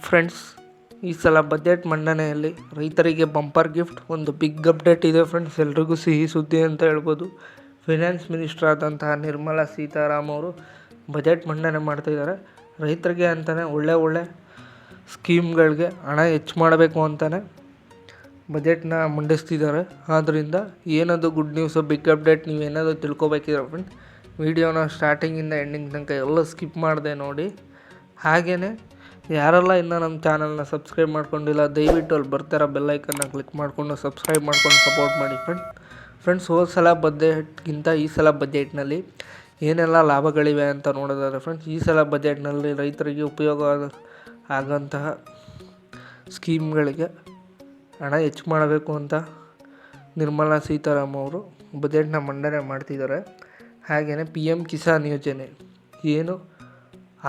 Friends, ಈ ಸಲ budget ಮಂಡನೆಯಲ್ಲಿ ರೈತರಿಗೆ ಬಂಪರ್ ಗಿಫ್ಟ್, ಒಂದು ಬಿಗ್ ಅಪ್ಡೇಟ್ ಇದೆ ಫ್ರೆಂಡ್ಸ್. ಎಲ್ರಿಗೂ ಸಿಹಿ ಸುದ್ದಿ ಅಂತ ಹೇಳ್ಬೋದು. ಫೈನಾನ್ಸ್ ಮಿನಿಸ್ಟರ್ ಆದಂತಹ ನಿರ್ಮಲಾ ಸೀತಾರಾಮನ್ ಅವರು ಬಜೆಟ್ ಮಂಡನೆ ಮಾಡ್ತಾಯಿದ್ದಾರೆ. ರೈತರಿಗೆ ಅಂತಲೇ ಒಳ್ಳೆ ಸ್ಕೀಮ್ಗಳಿಗೆ ಹಣ ಹೆಚ್ಚು ಮಾಡಬೇಕು ಅಂತಲೇ ಬಜೆಟ್ನ ಮಂಡಿಸ್ತಿದ್ದಾರೆ. ಆದ್ದರಿಂದ ಏನದು ಗುಡ್ ನ್ಯೂಸು, ಬಿಗ್ ಅಪ್ಡೇಟ್, ನೀವು ಏನಾದರೂ ತಿಳ್ಕೊಬೇಕಿದ್ರೆ ಫ್ರೆಂಡ್ಸ್ ವಿಡಿಯೋನ ಸ್ಟಾರ್ಟಿಂಗಿಂದ ಎಂಡಿಂಗ್ ತನಕ ಎಲ್ಲ ಸ್ಕಿಪ್ ಮಾಡಿದೆ ನೋಡಿ. ಹಾಗೆಯೇ ಯಾರೆಲ್ಲ ಇನ್ನೂ ನಮ್ಮ ಚಾನಲ್ನ ಸಬ್ಸ್ಕ್ರೈಬ್ ಮಾಡ್ಕೊಂಡಿಲ್ಲ, ದಯವಿಟ್ಟು ಅಲ್ಲಿ ಬರ್ತಾರ ಬೆಲ್ಲೈಕನ್ನ ಕ್ಲಿಕ್ ಮಾಡಿಕೊಂಡು ಸಬ್ಸ್ಕ್ರೈಬ್ ಮಾಡ್ಕೊಂಡು ಸಪೋರ್ಟ್ ಮಾಡಿ ಫ್ರೆಂಡ್ಸ್. ಹೋದ ಸಲ ಬಜೆಟ್ಗಿಂತ ಈ ಸಲ ಬಜೆಟ್ನಲ್ಲಿ ಏನೆಲ್ಲ ಲಾಭಗಳಿವೆ ಅಂತ ನೋಡೋದಾದ್ರೆ ಫ್ರೆಂಡ್ಸ್, ಈ ಸಲ ಬಜೆಟ್ನಲ್ಲಿ ರೈತರಿಗೆ ಉಪಯೋಗ ಆಗೋಂತಹ ಸ್ಕೀಮ್ಗಳಿಗೆ ಹಣ ಹೆಚ್ಚು ಮಾಡಬೇಕು ಅಂತ ನಿರ್ಮಲಾ ಸೀತಾರಾಮನ್ ಅವರು ಬಜೆಟ್ನ ಮಂಡನೆ ಮಾಡ್ತಿದ್ದಾರೆ. ಹಾಗೆಯೇ PM ಕಿಸಾನ್ ಯೋಜನೆ ಏನು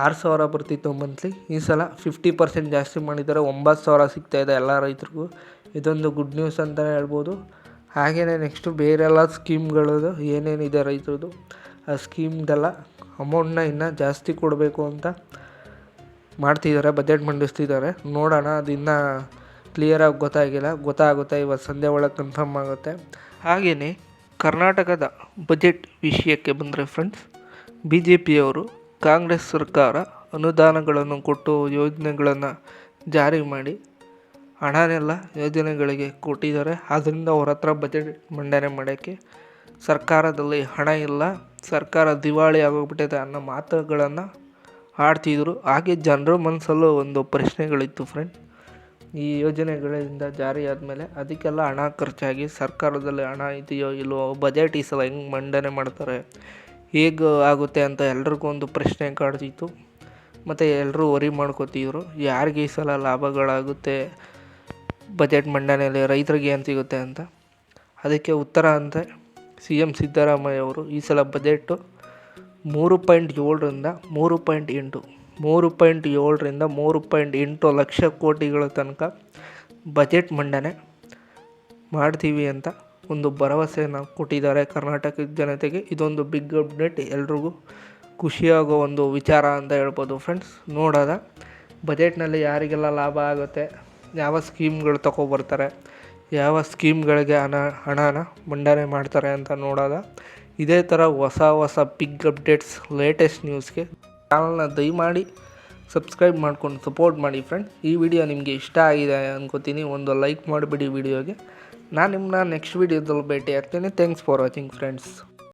6,000 ಬರ್ತಿತ್ತು ಮಂತ್ಲಿ, ಈ ಸಲ 50% ಜಾಸ್ತಿ ಮಾಡಿದ್ದಾರೆ. 9,000 ಸಿಗ್ತಾಯಿದೆ ಎಲ್ಲ ರೈತರಿಗೂ. ಇದೊಂದು ಗುಡ್ ನ್ಯೂಸ್ ಅಂತಲೇ ಹೇಳ್ಬೋದು. ಹಾಗೆಯೇ ನೆಕ್ಸ್ಟು ಬೇರೆಲ್ಲ ಸ್ಕೀಮ್ಗಳದು ಏನೇನಿದೆ ರೈತರದು, ಆ ಸ್ಕೀಮ್ದೆಲ್ಲ ಅಮೌಂಟನ್ನ ಇನ್ನೂ ಜಾಸ್ತಿ ಕೊಡಬೇಕು ಅಂತ ಮಾಡ್ತಿದ್ದಾರೆ, ಬಜೆಟ್ ಮಂಡಿಸ್ತಿದ್ದಾರೆ. ನೋಡೋಣ, ಅದು ಇನ್ನೂ ಕ್ಲಿಯರಾಗಿ ಗೊತ್ತಾಗುತ್ತೆ. ಇವತ್ತು ಸಂಜೆ ಒಳಗೆ ಕನ್ಫರ್ಮ್ ಆಗುತ್ತೆ. ಹಾಗೆಯೇ ಕರ್ನಾಟಕದ ಬಜೆಟ್ ವಿಷಯಕ್ಕೆ ಬಂದರೆ ಫ್ರೆಂಡ್ಸ್, BJPಯವರು ಕಾಂಗ್ರೆಸ್ ಸರ್ಕಾರ ಅನುದಾನಗಳನ್ನು ಕೊಟ್ಟು ಯೋಜನೆಗಳನ್ನು ಜಾರಿ ಮಾಡಿ ಹಣನೆಲ್ಲ ಯೋಜನೆಗಳಿಗೆ ಕೊಟ್ಟಿದ್ದಾರೆ. ಆದ್ದರಿಂದ ಅವ್ರ ಹತ್ರ ಬಜೆಟ್ ಮಂಡನೆ ಮಾಡೋಕ್ಕೆ ಸರ್ಕಾರದಲ್ಲಿ ಹಣ ಇಲ್ಲ, ಸರ್ಕಾರ ದಿವಾಳಿ ಆಗೋಗ್ಬಿಟ್ಟಿದೆ ಅನ್ನೋ ಮಾತುಗಳನ್ನು ಆಡ್ತಿದ್ರು. ಹಾಗೆ ಜನರ ಮನಸ್ಸಲ್ಲೂ ಒಂದು ಪ್ರಶ್ನೆಗಳಿತ್ತು ಫ್ರೆಂಡ್, ಈ ಯೋಜನೆಗಳಿಂದ ಜಾರಿ ಆದಮೇಲೆ ಅದಕ್ಕೆಲ್ಲ ಹಣ ಖರ್ಚಾಗಿ ಸರ್ಕಾರದಲ್ಲಿ ಹಣ ಇದೆಯೋ ಇಲ್ಲವೋ, ಬಜೆಟ್ ಈ ಸಲ ಹೆಂಗೆ ಮಂಡನೆ ಮಾಡ್ತಾರೆ, ಹೇಗೆ ಆಗುತ್ತೆ ಅಂತ ಎಲ್ರಿಗೂ ಒಂದು ಪ್ರಶ್ನೆ ಕಾಡ್ತಿತ್ತು. ಮತ್ತು ಎಲ್ಲರೂ ವರಿ ಮಾಡ್ಕೋತಿದ್ರು, ಯಾರಿಗೆ ಈ ಸಲ ಲಾಭಗಳಾಗುತ್ತೆ ಬಜೆಟ್ ಮಂಡನೆಯಲ್ಲಿ, ರೈತರಿಗೆ ಏನು ಸಿಗುತ್ತೆ ಅಂತ. ಅದಕ್ಕೆ ಉತ್ತರ ಅಂತ CM ಸಿದ್ದರಾಮಯ್ಯ ಅವರು ಈ ಸಲ ಬಜೆಟು 3.7ರಿಂದ 3.8 ಲಕ್ಷ ಕೋಟಿಗಳ ತನಕ ಬಜೆಟ್ ಮಂಡನೆ ಮಾಡ್ತೀವಿ ಅಂತ ಒಂದು ಭರವಸೆಯನ್ನು ಕೊಟ್ಟಿದ್ದಾರೆ ಕರ್ನಾಟಕದ ಜನತೆಗೆ. ಇದೊಂದು ಬಿಗ್ ಅಪ್ಡೇಟ್, ಎಲ್ರಿಗೂ ಖುಷಿಯಾಗೋ ಒಂದು ವಿಚಾರ ಅಂತ ಹೇಳ್ಬೋದು ಫ್ರೆಂಡ್ಸ್. ನೋಡೋದ ಬಜೆಟ್ನಲ್ಲಿ ಯಾರಿಗೆಲ್ಲ ಲಾಭ ಆಗುತ್ತೆ, ಯಾವ ಸ್ಕೀಮ್ಗಳು ತಗೊಬರ್ತಾರೆ, ಯಾವ ಸ್ಕೀಮ್ಗಳಿಗೆ ಹಣನ ಮಂಡನೆ ಮಾಡ್ತಾರೆ ಅಂತ ನೋಡೋದ. ಇದೇ ಥರ ಹೊಸ ಬಿಗ್ ಅಪ್ಡೇಟ್ಸ್, ಲೇಟೆಸ್ಟ್ ನ್ಯೂಸ್ಗೆ ಚಾನಲ್ನ ದಯಮಾಡಿ ಸಬ್ಸ್ಕ್ರೈಬ್ ಮಾಡ್ಕೊಂಡು ಸಪೋರ್ಟ್ ಮಾಡಿ ಫ್ರೆಂಡ್ಸ್. ಈ ವಿಡಿಯೋ ನಿಮಗೆ ಇಷ್ಟ ಆಗಿದೆ ಅನ್ಕೋತೀನಿ. ಒಂದು ಲೈಕ್ ಮಾಡಿಬಿಡಿ ವಿಡಿಯೋಗೆ. ನಾನು ನಿಮ್ಮನ್ನ ನೆಕ್ಸ್ಟ್ ವಿಡಿಯೋದಲ್ಲಿ ಭೇಟಿ ಆಗ್ತೀನಿ. Thanks for watching friends.